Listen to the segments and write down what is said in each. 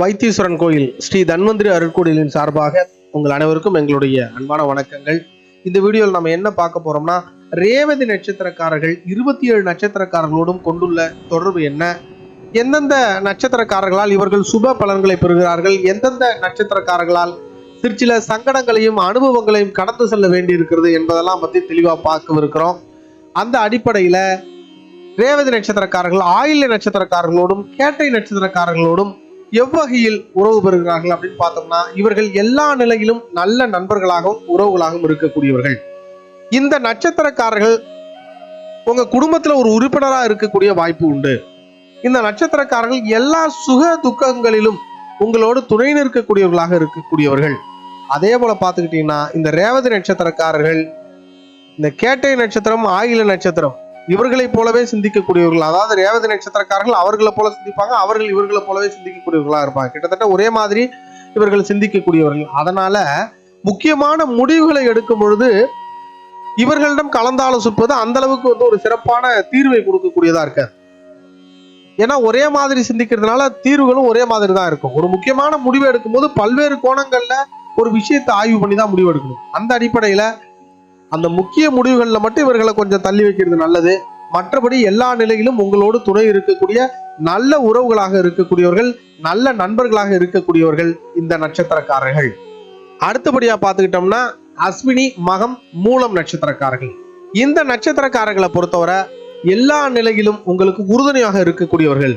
வைத்தீஸ்வரன் கோயில் ஸ்ரீ தன்வந்திரி அருட்கோயிலின் சார்பாக உங்கள் அனைவருக்கும் எங்களுடைய அன்பான வணக்கங்கள். இந்த வீடியோவில் நம்ம என்ன பார்க்க போறோம்னா, ரேவதி நட்சத்திரக்காரர்கள் 27 நட்சத்திரக்காரர்களோடும் கொண்டுள்ள தொடர்பு என்ன, எந்தெந்த நட்சத்திரக்காரர்களால் இவர்கள் சுப பலன்களை பெறுகிறார்கள், எந்தெந்த நட்சத்திரக்காரர்களால் சிற்சில சங்கடங்களையும் அனுபவங்களையும் கடந்து செல்ல வேண்டி இருக்கிறது என்பதெல்லாம் பத்தி தெளிவா பார்க்கவிருக்கிறோம். அந்த அடிப்படையில ரேவதி நட்சத்திரக்காரர்கள் ஆயில்ய நட்சத்திரக்காரர்களோடும் கேட்டை நட்சத்திரக்காரர்களோடும் எவ்வகையில் உறவு பெறுகிறார்கள் அப்படின்னு பார்த்தோம்னா, இவர்கள் எல்லா நிலையிலும் நல்ல நண்பர்களாகவும் உறவுகளாகவும் இருக்கக்கூடியவர்கள். இந்த நட்சத்திரக்காரர்கள் உங்க குடும்பத்துல ஒரு உறுப்பினராக இருக்கக்கூடிய வாய்ப்பு உண்டு. இந்த நட்சத்திரக்காரர்கள் எல்லா சுக துக்கங்களிலும் உங்களோடு துணை நிற்கக்கூடியவர்களாக இருக்கக்கூடியவர்கள். அதே போல பார்த்துக்கிட்டீங்கன்னா, இந்த ரேவதி நட்சத்திரக்காரர்கள் இந்த கேட்டை நட்சத்திரம் ஆயில நட்சத்திரம் இவர்களை போலவே சிந்திக்கக்கூடியவர்கள். அதாவது ரேவதி நட்சத்திரக்காரர்கள் அவர்களை போல சிந்திப்பாங்க, அவர்கள் இவர்களை போலவே சிந்திக்கக்கூடியவர்களா இருப்பாங்க. கிட்டத்தட்ட ஒரே மாதிரி இவர்கள் சிந்திக்கக்கூடியவர்கள். அதனால முக்கியமான முடிவுகளை எடுக்கும் பொழுது இவர்களிடம் கலந்தாலோசிப்பது அந்த அளவுக்கு ஒரு சிறப்பான தீர்வை கொடுக்கக்கூடியதா இருக்காது. ஏன்னா ஒரே மாதிரி சிந்திக்கிறதுனால தீர்வுகளும் ஒரே மாதிரி தான் இருக்கும். ஒரு முக்கியமான முடிவு எடுக்கும் போது பல்வேறு கோணங்கள்ல ஒரு விஷயத்தை ஆய்வு பண்ணி தான் முடிவு எடுக்கணும். அந்த அடிப்படையில அந்த முக்கிய முடிவுகளில் மட்டும் இவர்களை கொஞ்சம் தள்ளி வைக்கிறது நல்லது. மற்றபடி எல்லா நிலையிலும் உங்களோடு துணை இருக்கக்கூடிய நல்ல உறவுகளாக இருக்கக்கூடியவர்கள், நல்ல நண்பர்களாக இருக்கக்கூடியவர்கள் இந்த நட்சத்திரக்காரர்கள். அடுத்தபடியா பார்த்துக்கிட்டோம்னா, அஸ்வினி மகம் மூலம் நட்சத்திரக்காரர்கள். இந்த நட்சத்திரக்காரர்களை பொறுத்தவரை எல்லா நிலையிலும் உங்களுக்கு உறுதுணையாக இருக்கக்கூடியவர்கள்,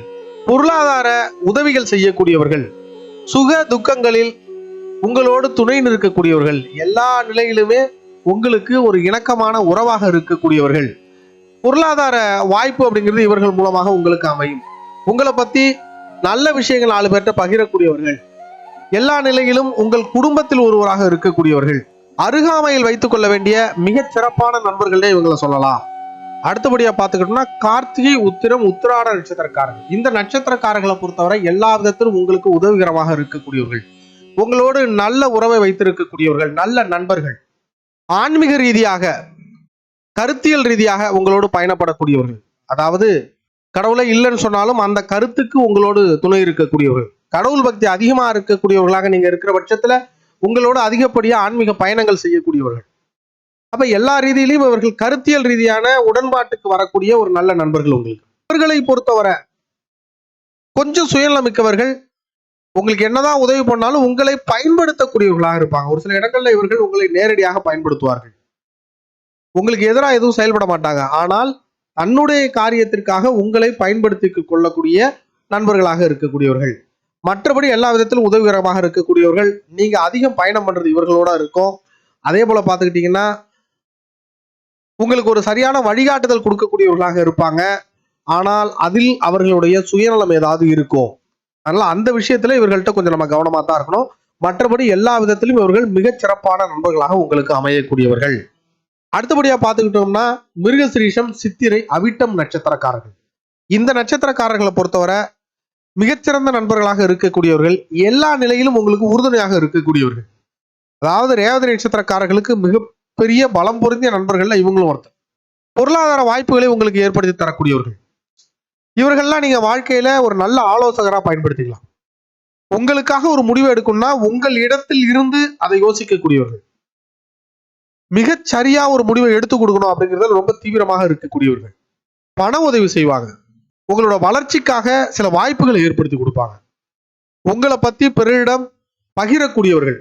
பொருளாதார உதவிகள் செய்யக்கூடியவர்கள், சுக துக்கங்களில் உங்களோடு துணை நிற்கக்கூடியவர்கள், எல்லா நிலையிலுமே உங்களுக்கு ஒரு இணக்கமான உறவாக இருக்கக்கூடியவர்கள். பொருளாதார வாய்ப்பு அப்படிங்கிறது இவர்கள் மூலமாக உங்களுக்கு அமையும். உங்களை பத்தி நல்ல விஷயங்கள் 4 பேர்கிட்ட பகிரக்கூடியவர்கள், எல்லா நிலையிலும் உங்கள் குடும்பத்தில் ஒருவராக இருக்கக்கூடியவர்கள், அருகாமையில் வைத்துக் கொள்ள வேண்டிய மிகச் சிறப்பான நண்பர்களே இவங்களை சொல்லலாம். அடுத்தபடியா பார்த்துக்கிட்டோம்னா, கார்த்திகை உத்திரம் உத்திராட நட்சத்திரக்காரர்கள். இந்த நட்சத்திரக்காரர்களை பொறுத்தவரை எல்லா விதத்திலும் உங்களுக்கு உதவிகரமாக இருக்கக்கூடியவர்கள், உங்களோடு நல்ல உறவை வைத்திருக்கக்கூடியவர்கள், நல்ல நண்பர்கள், ஆன்மீக ரீதியாக கருத்தியல் ரீதியாக உங்களோடு பயணப்படக்கூடியவர்கள். அதாவது கடவுளை இல்லைன்னு சொன்னாலும் அந்த கருத்துக்கு உங்களோடு துணை இருக்கக்கூடியவர்கள், கடவுள் பக்தி அதிகமா இருக்கக்கூடியவர்களாக நீங்க இருக்கிற பட்சத்துல உங்களோடு அதிகப்படியா ஆன்மீக பயணங்கள் செய்யக்கூடியவர்கள். அப்ப எல்லா ரீதியிலையும் இவர்கள் கருத்தியல் ரீதியான உடன்பாட்டுக்கு வரக்கூடிய ஒரு நல்ல நண்பர்கள் உங்களுக்கு. இவர்களை பொறுத்தவரை கொஞ்சம் சுயநலமிக்கவர்கள், உங்களுக்கு என்னதான் உதவி பண்ணாலும் உங்களை பயன்படுத்தக்கூடியவர்களாக இருப்பாங்க. ஒரு சில இடங்கள்ல இவர்கள் உங்களை நேரடியாக பயன்படுத்துவார்கள், உங்களுக்கு எதிராக எதுவும் செயல்பட மாட்டாங்க. ஆனால் தன்னுடைய காரியத்திற்காக உங்களை பயன்படுத்தி கொள்ளக்கூடிய நண்பர்களாக இருக்கக்கூடியவர்கள். மற்றபடி எல்லா விதத்திலும் உதவிகரமாக இருக்கக்கூடியவர்கள். நீங்க அதிகம் பயணம் பண்றது இவர்களோட இருக்கும். அதே போல பார்த்துக்கிட்டீங்கன்னா, உங்களுக்கு ஒரு சரியான வழிகாட்டுதல் கொடுக்கக்கூடியவர்களாக இருப்பாங்க. ஆனால் அதில் அவர்களுடைய சுயநலம் ஏதாவது இருக்கும். அதனால அந்த விஷயத்துல இவர்கள்ட்ட கொஞ்சம் நம்ம கவனமா தான் இருக்கணும். மற்றபடி எல்லா விதத்திலும் இவர்கள் மிகச் சிறப்பான நண்பர்களாக உங்களுக்கு அமையக்கூடியவர்கள். அடுத்தபடியா பார்த்துக்கிட்டோம்னா, மிருகசிரீஷம் சித்திரை அவிட்டம் நட்சத்திரக்காரர்கள். இந்த நட்சத்திரக்காரர்களை பொறுத்தவரை மிகச்சிறந்த நண்பர்களாக இருக்கக்கூடியவர்கள், எல்லா நிலையிலும் உங்களுக்கு உறுதுணையாக இருக்கக்கூடியவர்கள். அதாவது ரேவதி நட்சத்திரக்காரர்களுக்கு மிகப்பெரிய பலம் பொருந்திய நண்பர்கள்ல இவங்களும் ஒருத்தர். பொருளாதார வாய்ப்புகளை உங்களுக்கு ஏற்படுத்தி தரக்கூடியவர்கள். இவர்கள்லாம் நீங்க வாழ்க்கையில ஒரு நல்ல ஆலோசகரா பயன்படுத்திக்கலாம். உங்களுக்காக ஒரு முடிவு எடுக்கணும்னா உங்கள் இடத்தில் இருந்து அதை யோசிக்கக்கூடியவர்கள், மிகச் சரியா ஒரு முடிவை எடுத்து கொடுக்கணும் அப்படிங்கிறதுல ரொம்ப தீவிரமாக இருக்கக்கூடியவர்கள். பண உதவி செய்வாங்க, உங்களோட வளர்ச்சிக்காக சில வாய்ப்புகளை ஏற்படுத்தி கொடுப்பாங்க, உங்களை பத்தி பிறரிடம் பகிரக்கூடியவர்கள்,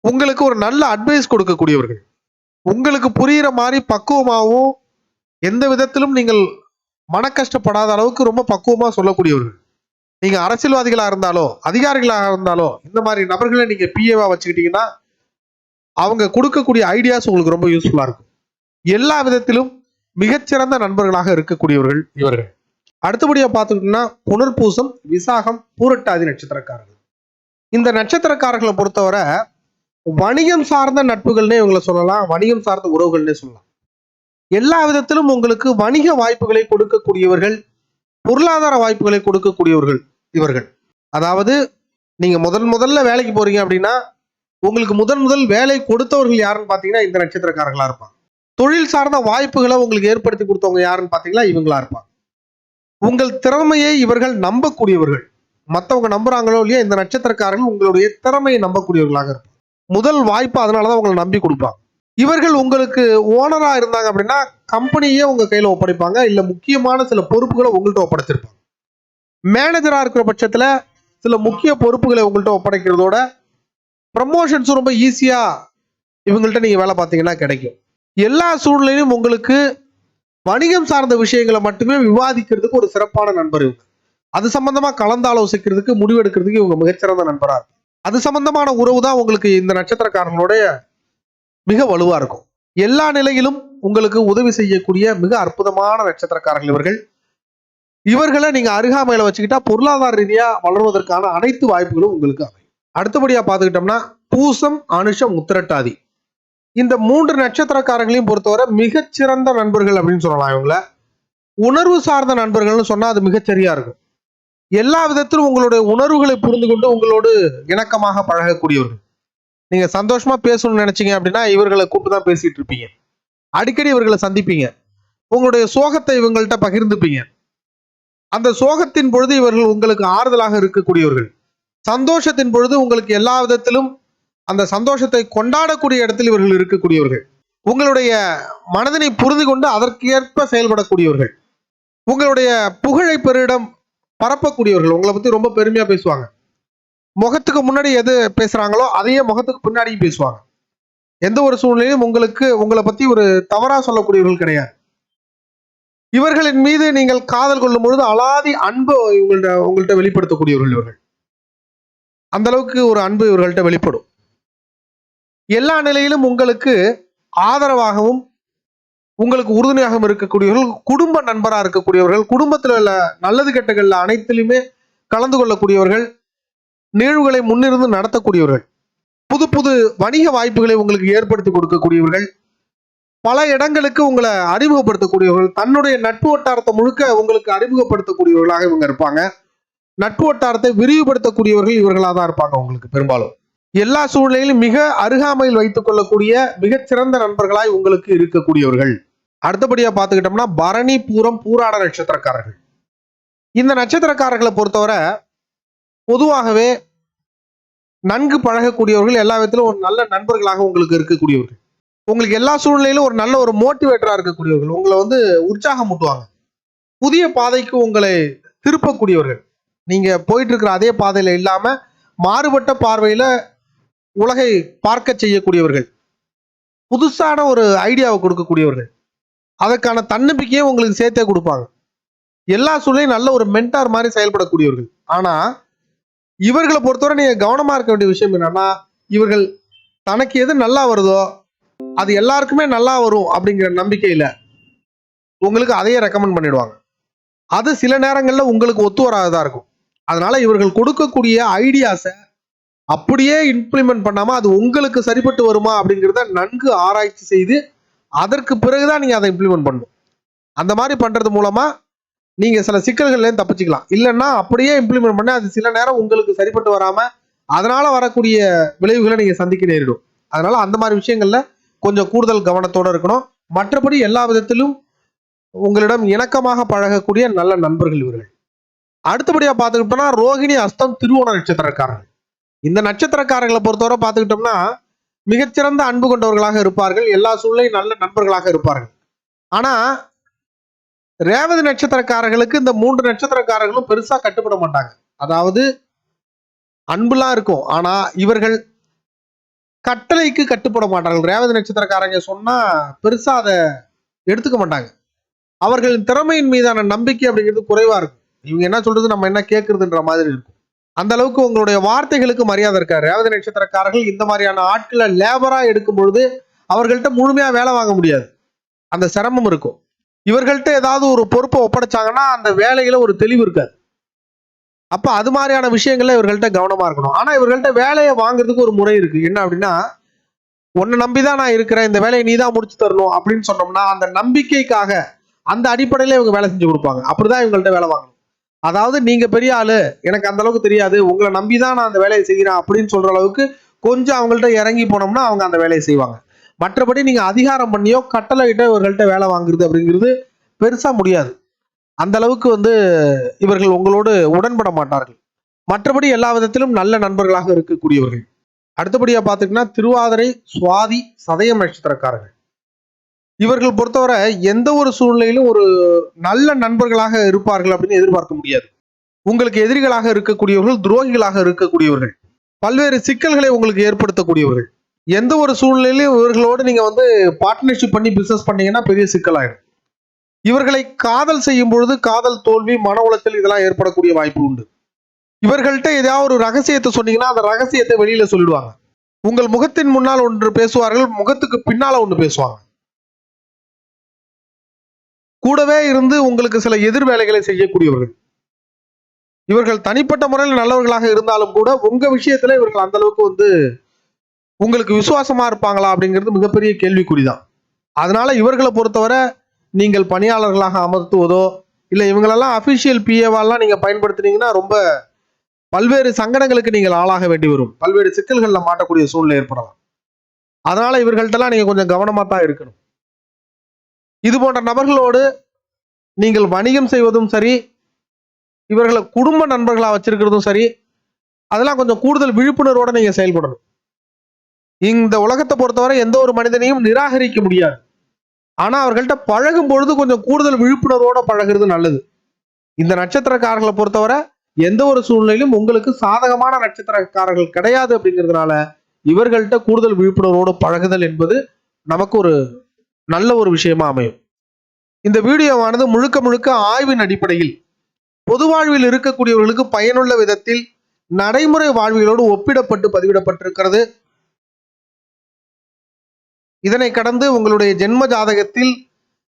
உங்களுக்கு ஒரு நல்ல அட்வைஸ் கொடுக்கக்கூடியவர்கள், உங்களுக்கு புரிகிற மாதிரி பக்குவமாகவும் எந்த விதத்திலும் நீங்கள் மன கஷ்டப்படாத அளவுக்கு ரொம்ப பக்குவமா சொல்லக்கூடியவர்கள். நீங்க அரசியல்வாதிகளா இருந்தாலோ அதிகாரிகளாக இருந்தாலோ இந்த மாதிரி நபர்களை நீங்க பிஏவா வச்சுக்கிட்டீங்கன்னா அவங்க கொடுக்கக்கூடிய ஐடியாஸ் உங்களுக்கு ரொம்ப யூஸ்ஃபுல்லா இருக்கும். எல்லா விதத்திலும் மிகச்சிறந்த நண்பர்களாக இருக்கக்கூடியவர்கள் இவர்கள். அடுத்தபடியா பார்த்துக்கிட்டோம்னா, புனர்பூசம் விசாகம் பூரட்டாதி நட்சத்திரக்காரர்கள். இந்த நட்சத்திரக்காரர்களை பொறுத்தவரை வணிகம் சார்ந்த நட்புகள்னே இவங்களை சொல்லலாம், வணிகம் சார்ந்த உறவுகள்னே சொல்லலாம். எல்லா விதத்திலும் உங்களுக்கு வணிக வாய்ப்புகளை கொடுக்கக்கூடியவர்கள், பொருளாதார வாய்ப்புகளை கொடுக்கக்கூடியவர்கள் இவர்கள். அதாவது நீங்க முதல்ல வேலைக்கு போறீங்க அப்படின்னா உங்களுக்கு முதல் வேலை கொடுத்தவர்கள் யாருன்னு பாத்தீங்கன்னா இந்த நட்சத்திரக்காரர்களா இருப்பாங்க. தொழில் சார்ந்த வாய்ப்புகளை உங்களுக்கு ஏற்படுத்தி கொடுத்தவங்க யாருன்னு பாத்தீங்கன்னா இவங்களா இருப்பாங்க. உங்கள் திறமையை இவர்கள் நம்பக்கூடியவர்கள், மற்றவங்க நம்புறாங்களோ இல்லையா, இந்த நட்சத்திரக்காரர்கள் உங்களுடைய திறமையை நம்பக்கூடியவர்களாக இருப்பாங்க. முதல் வாய்ப்பு அதனாலதான் உங்களை நம்பி கொடுப்பாங்க. இவர்கள் உங்களுக்கு ஓனரா இருந்தாங்க அப்படின்னா கம்பெனியே உங்க கையில ஒப்படைப்பாங்க, இல்ல முக்கியமான சில பொறுப்புகளை உங்கள்கிட்ட ஒப்படைச்சிருப்பாங்க. மேனேஜரா இருக்கிற பட்சத்துல சில முக்கிய பொறுப்புகளை உங்கள்கிட்ட ஒப்படைக்கிறதோட ப்ரமோஷன்ஸ் ரொம்ப ஈஸியா இவங்கள்ட்ட நீங்க வேலை பார்த்தீங்கன்னா கிடைக்கும். எல்லா சூழ்நிலையிலும் உங்களுக்கு வணிகம் சார்ந்த விஷயங்களை மட்டுமே விவாதிக்கிறதுக்கு ஒரு சிறப்பான நண்பர் இவங்க. அது சம்பந்தமா கலந்து ஆலோசிக்கிறதுக்கு, முடிவெடுக்கிறதுக்கு இவங்க மிகச்சிறந்த நண்பரா இருக்கும். அது சம்பந்தமான உறவு தான் உங்களுக்கு இந்த நட்சத்திரக்காரங்களுடைய மிக வலுவா இருக்கும். எல்லா நிலையிலும் உங்களுக்கு உதவி செய்யக்கூடிய மிக அற்புதமான நட்சத்திரக்காரர்கள் இவர்கள். இவர்களை நீங்க அருகாமையில வச்சுக்கிட்டா பொருளாதார ரீதியா வளர்வதற்கான அனைத்து வாய்ப்புகளும் உங்களுக்கு அமையும். அடுத்தபடியா பார்த்துக்கிட்டோம்னா பூசம், அனுஷம், உத்திரட்டாதி இந்த 3 நட்சத்திரக்காரங்களையும் பொறுத்தவரை மிகச்சிறந்த நண்பர்கள் அப்படின்னு சொல்லலாம். இவங்கள உணர்வு சார்ந்த நண்பர்கள்னு சொன்னா அது மிகச்சரியா இருக்கும். எல்லா விதத்திலும் உங்களுடைய உணர்வுகளை புரிந்து கொண்டு உங்களோடு இணக்கமாக பழகக்கூடியவர்கள். நீங்க சந்தோஷமா பேசணும்னு நினைச்சீங்க அப்படின்னா இவர்களை கூப்பிட்டு தான் பேசிட்டு இருப்பீங்க. அடிக்கடி இவர்களை சந்திப்பீங்க. உங்களுடைய சோகத்தை இவங்கள்ட்ட பகிர்ந்துப்பீங்க. அந்த சோகத்தின் பொழுது இவர்கள் உங்களுக்கு ஆறுதலாக இருக்கக்கூடியவர்கள். சந்தோஷத்தின் பொழுது உங்களுக்கு எல்லா விதத்திலும் அந்த சந்தோஷத்தை கொண்டாடக்கூடிய இடத்தில் இவர்கள் இருக்கக்கூடியவர்கள். உங்களுடைய மனதினை புரிந்து கொண்டு அதற்கேற்ப செயல்படக்கூடியவர்கள். உங்களுடைய புகழை பெரிடம் பரப்பக்கூடியவர்கள். உங்களை பத்தி ரொம்ப பெருமையா பேசுவாங்க. முகத்துக்கு முன்னாடி எது பேசுறாங்களோ அதையே முகத்துக்கு பின்னாடியும் பேசுவாங்க. எந்த ஒரு சூழ்நிலையும் உங்களை பத்தி ஒரு தவறா சொல்லக்கூடியவர்கள் கிடையாது. இவர்களின் மீது நீங்கள் காதல் கொள்ளும் பொழுது அலாதி அன்பு உங்கள்கிட்ட வெளிப்படுத்தக்கூடியவர்கள் இவர்கள். அந்த அளவுக்கு ஒரு அன்பு இவர்கள்ட்ட வெளிப்படும். எல்லா நிலையிலும் உங்களுக்கு ஆதரவாகவும் உங்களுக்கு உறுதுணையாகவும் இருக்கக்கூடியவர்கள், குடும்ப நண்பராக இருக்கக்கூடியவர்கள், குடும்பத்தில் உள்ள நல்லது கெட்டகள்ல அனைத்திலுமே கலந்து கொள்ளக்கூடியவர்கள், நிகழ்வுகளை முன்னிருந்து நடத்தக்கூடியவர்கள், புது புது வணிக வாய்ப்புகளை உங்களுக்கு ஏற்படுத்தி கொடுக்கக்கூடியவர்கள், பல இடங்களுக்கு உங்களை அறிமுகப்படுத்தக்கூடியவர்கள், தன்னுடைய நட்பு வட்டாரத்தை முழுக்க உங்களுக்கு அறிமுகப்படுத்தக்கூடியவர்களாக இவங்க இருப்பாங்க. நட்பு வட்டாரத்தை விரிவுபடுத்தக்கூடியவர்கள் இவர்களாக தான் இருப்பாங்க. உங்களுக்கு பெரும்பாலும் எல்லா சூழ்நிலையிலும் மிக அருகாமையில் வைத்துக் கொள்ளக்கூடிய மிகச்சிறந்த நண்பர்களாய் உங்களுக்கு இருக்கக்கூடியவர்கள். அடுத்தபடியா பார்த்துக்கிட்டோம்னா பரணி, பூரம், பூராட நட்சத்திரக்காரர்கள். இந்த நட்சத்திரக்காரர்களை பொறுத்தவரை பொதுவாகவே நன்கு பழகக்கூடியவர்கள், எல்லா விதத்திலும் ஒரு நல்ல நண்பர்களாக உங்களுக்கு இருக்கக்கூடியவர்கள். உங்களுக்கு எல்லா சூழ்நிலையிலும் ஒரு நல்ல ஒரு மோட்டிவேட்டரா இருக்கக்கூடியவர்கள். உங்களை உற்சாகம் ஊட்டுவாங்க. புதிய பாதைக்கு உங்களை திருப்பக்கூடியவர்கள். நீங்க போயிட்டு இருக்கிற அதே பாதையில இல்லாம மாறுபட்ட பார்வையில உலகை பார்க்க செய்யக்கூடியவர்கள். புதுசான ஒரு ஐடியாவை கொடுக்கக்கூடியவர்கள். அதற்கான தன்னம்பிக்கையை உங்களுக்கு சேர்த்தே கொடுப்பாங்க. எல்லா சூழ்நிலையும் நல்ல ஒரு மென்டார் மாதிரி செயல்படக்கூடியவர்கள். ஆனா இவர்களை பொறுத்தவரை நீங்க கவனமா இருக்க வேண்டிய விஷயம் என்னன்னா, இவர்கள் தனக்கு எது நல்லா வருதோ அது எல்லாருக்குமே நல்லா வரும் அப்படிங்கிற நம்பிக்கையில உங்களுக்கு அதையே ரெக்கமெண்ட் பண்ணிடுவாங்க. அது சில நேரங்கள்ல உங்களுக்கு ஒத்து வராததா இருக்கும். அதனால இவர்கள் கொடுக்கக்கூடிய ஐடியாஸை அப்படியே இம்ப்ளிமெண்ட் பண்ணாம அது உங்களுக்கு சரிப்பட்டு வருமா அப்படிங்கிறத நன்கு ஆராய்ச்சி செய்து அதற்கு பிறகுதான் நீங்க அதை இம்ப்ளிமெண்ட் பண்ணணும். அந்த மாதிரி பண்றது மூலமா நீங்க சில சிக்கல்கள்லேயும் தப்பிச்சுக்கலாம். இல்லைன்னா அப்படியே இம்ப்ளிமெண்ட் பண்ண அது சில நேரம் உங்களுக்கு சரிப்பட்டு வராம அதனால வரக்கூடிய விளைவுகளை நீங்க சந்திக்க நேரிடும். அதனால அந்த மாதிரி விஷயங்கள்ல கொஞ்சம் கூடுதல் கவனத்தோட இருக்கணும். மற்றபடி எல்லா விதத்திலும் உங்களிடம் இணக்கமாக பழகக்கூடிய நல்ல நண்பர்கள் இவர்கள். அடுத்தபடியா பார்த்துக்கிட்டோம்னா ரோகிணி, அஸ்தம், திருவோண நட்சத்திரக்காரர்கள். இந்த நட்சத்திரக்காரர்களை பொறுத்தவரை பார்த்துக்கிட்டோம்னா மிகச்சிறந்த அன்பு கொண்டவர்களாக இருப்பார்கள். எல்லா சூழ்நிலையும் நல்ல நண்பர்களாக இருப்பார்கள். ஆனா ரேவதி நட்சத்திரக்காரர்களுக்கு இந்த 3 நட்சத்திரக்காரர்களும் பெருசா கட்டுப்பட மாட்டாங்க. அதாவது அன்புலாம் இருக்கும், ஆனா இவர்கள் கட்டளைக்கு கட்டுப்பட மாட்டார்கள். ரேவதி நட்சத்திரக்காரங்க சொன்னா பெருசா அதை எடுத்துக்க மாட்டாங்க. அவர்களின் திறமையின் மீதான நம்பிக்கை அப்படிங்கிறது குறைவா இருக்கும். இவங்க என்ன சொல்றது நம்ம என்ன கேட்கறதுன்ற மாதிரி இருக்கும். அந்த அளவுக்கு உங்களுடைய வார்த்தைகளுக்கு மரியாதை இருக்காரு. ரேவதி நட்சத்திரக்காரர்கள் இந்த மாதிரியான ஆட்களை லேபரா எடுக்கும் பொழுது அவர்கள்ட்ட முழுமையா வேலை வாங்க முடியாது. அந்த சிரமம் இருக்கும். இவர்கள்ட்ட ஏதாவது ஒரு பொறுப்பை ஒப்படைச்சாங்கன்னா அந்த வேலையில ஒரு தெளிவு இருக்காது. அப்ப அது மாதிரியான விஷயங்கள்ல இவர்கள்ட்ட கவனமா இருக்கணும். ஆனா இவர்கள்ட்ட வேலையை வாங்குறதுக்கு ஒரு முறை இருக்கு. என்ன அப்படின்னா, உன்னை நம்பிதான் நான் இருக்கிறேன், இந்த வேலையை நீ தான் முடிச்சு தரணும் அப்படின்னு சொன்னோம்னா அந்த நம்பிக்கைக்காக அந்த அடிப்படையில இவங்க வேலை செஞ்சு கொடுப்பாங்க. அப்படிதான் இவங்கள்ட்ட வேலை வாங்கணும். அதாவது நீங்க பெரிய ஆளு, எனக்கு அந்த அளவுக்கு தெரியாது, உங்களை நம்பிதான் நான் அந்த வேலையை செய்கிறேன் அப்படின்னு சொல்ற அளவுக்கு கொஞ்சம் அவங்கள்ட்ட இறங்கி போனோம்னா அவங்க அந்த வேலையை செய்வாங்க. மற்றபடி நீங்க அதிகாரம் பண்ணியோ கட்டளையிட்ட இவர்கள்ட்ட வேலை வாங்குறது அப்படிங்கிறது பெருசா முடியாது. அந்த அளவுக்கு இவர்கள் உங்களோடு உடன்பட மாட்டார்கள். மற்றபடி எல்லா விதத்திலும் நல்ல நண்பர்களாக இருக்கக்கூடியவர்கள். அடுத்தபடியா பார்த்துக்கிட்டா திருவாதிரை, சுவாதி, சதயம் நட்சத்திரக்காரர்கள். இவர்கள் பொறுத்தவரை எந்த ஒரு சூழ்நிலையிலும் ஒரு நல்ல நண்பர்களாக இருப்பார்கள் அப்படின்னு எதிர்பார்க்க முடியாது. உங்களுக்கு எதிரிகளாக இருக்கக்கூடியவர்கள், துரோகிகளாக இருக்கக்கூடியவர்கள், பல்வேறு சிக்கல்களை உங்களுக்கு ஏற்படுத்தக்கூடியவர்கள். எந்த ஒரு சூழ்நிலையிலும் இவர்களோடு நீங்க பார்ட்னர்ஷிப் பண்ணி பிசினஸ் பண்ணீங்கன்னா பெரிய சிக்கலாயிடும். இவர்களை காதல் செய்யும் பொழுது காதல் தோல்வி, மன உளைச்சல் இதெல்லாம் ஏற்படக்கூடிய வாய்ப்பு உண்டு. இவர்கள்ட்ட ஏதாவது ஒரு ரகசியத்தை சொன்னீங்கன்னா அந்த ரகசியத்தை வெளியில சொல்லிடுவாங்க. உங்கள் முகத்தின் முன்னால் ஒன்று பேசுவார்கள், முகத்துக்கு பின்னால ஒன்று பேசுவாங்க. கூடவே இருந்து உங்களுக்கு சில எதிர் வேலைகளை செய்யக்கூடியவர்கள். இவர்கள் தனிப்பட்ட முறையில் நல்லவர்களாக இருந்தாலும் கூட உங்க விஷயத்துல இவர்கள் அந்த அளவுக்கு உங்களுக்கு விசுவாசமா இருப்பாங்களா அப்படிங்கிறது மிகப்பெரிய கேள்விக்குறிதான். அதனால இவர்களை பொறுத்தவரை நீங்கள் பணியாளர்களாக அமர்த்துவதோ இல்ல இவங்களெல்லாம் அபிஷியல் பிஏவாலாம் நீங்க பயன்படுத்தினீங்கன்னா ரொம்ப பல்வேறு சங்கடங்களுக்கு நீங்கள் ஆளாக வேண்டி வரும். பல்வேறு சிக்கல்கள்ல மாட்டக்கூடிய சூழ்நிலை ஏற்படலாம். அதனால இவர்கள்ட்டெல்லாம் நீங்க கொஞ்சம் கவனமா தான் இருக்கணும். இது போன்ற நபர்களோடு நீங்கள் வணிகம் செய்வதும் சரி, இவர்களை குடும்ப நண்பர்களா வச்சிருக்கிறதும் சரி, அதெல்லாம் கொஞ்சம் கூடுதல் விழிப்புணர்வோட நீங்க செயல்படணும். இந்த உலகத்தை பொறுத்தவரை எந்த ஒரு மனிதனையும் நிராகரிக்க முடியாது. ஆனா அவர்கள்ட்ட பழகும் பொழுது கொஞ்சம் கூடுதல் விழிப்புணர்வோட பழகிறது நல்லது. இந்த நட்சத்திரக்காரர்களை பொறுத்தவரை எந்த ஒரு சூழ்நிலையிலும் உங்களுக்கு சாதகமான நட்சத்திரக்காரர்கள் கிடையாது அப்படிங்கிறதுனால இவர்கள்ட்ட கூடுதல் விழிப்புணர்வோடு பழகுதல் என்பது நமக்கு ஒரு நல்ல ஒரு விஷயமா அமையும். இந்த வீடியோவானது முழுக்க முழுக்க ஆய்வின் அடிப்படையில் பொது வாழ்வில் இருக்கக்கூடியவர்களுக்கு பயனுள்ள விதத்தில் நடைமுறை வாழ்வியலோடு ஒப்பிடப்பட்டு பதிவிடப்பட்டிருக்கிறது. இதனை கடந்து உங்களுடைய ஜென்ம ஜாதகத்தில்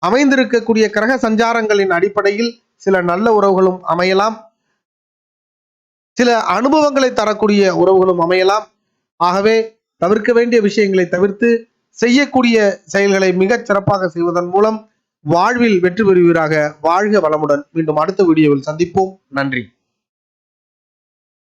அமைந்திருக்கக்கூடிய கிரக சஞ்சாரங்களின் அடிப்படையில் சில நல்ல உறவுகளும் அமையலாம், சில அனுபவங்களை தரக்கூடிய உறவுகளும் அமையலாம். ஆகவே தவிர்க்க வேண்டிய விஷயங்களை தவிர்த்து செய்யக்கூடிய செயல்களை மிகச் சிறப்பாக செய்வதன் மூலம் வாழ்வில் வெற்றி பெறுவீராக. வாழ்க வளமுடன். மீண்டும் அடுத்த வீடியோவில் சந்திப்போம். நன்றி.